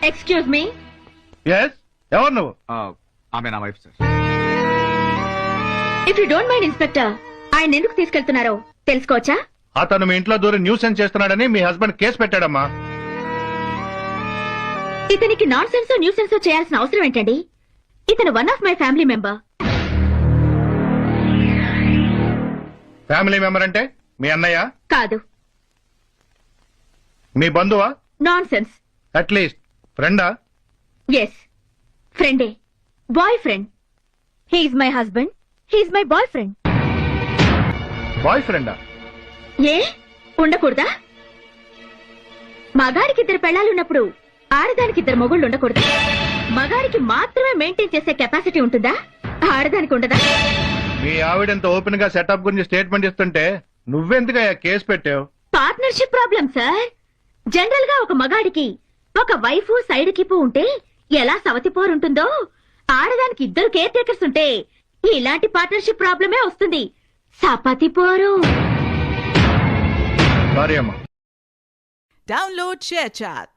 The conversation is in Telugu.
Excuse me. ఎస్, ఎవరు నువ్వు? ఆమె నా wife sir. If you don't mind inspector, ఆయన ఎందుకు తీసుకెళ్తున్నారో తెలుసుకోవచ్చా? అతను మీ ఇంట్లో దూరం న్యూసెన్స్ చేస్తున్నాడని మీ హస్బెండ్ కేసు పెట్టాడమ్మా. ఇతనికి నాన్ సెన్సో న్యూ సెన్సో చేయాల్సిన అవసరం ఏంటండి? ఇతను one of my family member. Family member అంటే మీ అన్నయ్య? కాదు. మీ బంధువా? Nonsense. అట్లీస్ట్ ఫ్రెండా? ఎస్, ఫ్రెండే. Boy friend. He is my husband, he is my boy friend. Boy ఫ్రెండా? ఏ ఉండకూడదా? మగాడికి 2 పెళ్ళాలున్నప్పుడు ఆడదానికి 2 మొగుళ్ళు ఉండకూడదా? మగాడికి మాత్రమే మెయింటైన్ చేసే కెపాసిటీ ఉంటుందా? ఆడదానికి ఉండదా? మీ ఆవిడంత ఓపెన్ గా సెటప్ గురించి స్టేట్మెంట్ ఇస్తుంటే నువ్వెందుకు కేసు పెట్టావు? Partnership problem sir. జనరల్ గా ఒక మగాడికి ఒక వైఫ్ సైడ్ కిప్పు ఉంటే ఎలా సవతిపోరుంటుందో, ఆడదానికి 2 కేర్ టేకర్స్ ఉంటే ఇలాంటి పార్ట్నర్షిప్ ప్రాబ్లమే వస్తుంది. సపతిపోరు. సారీ అమ్మా. Download ShareChat.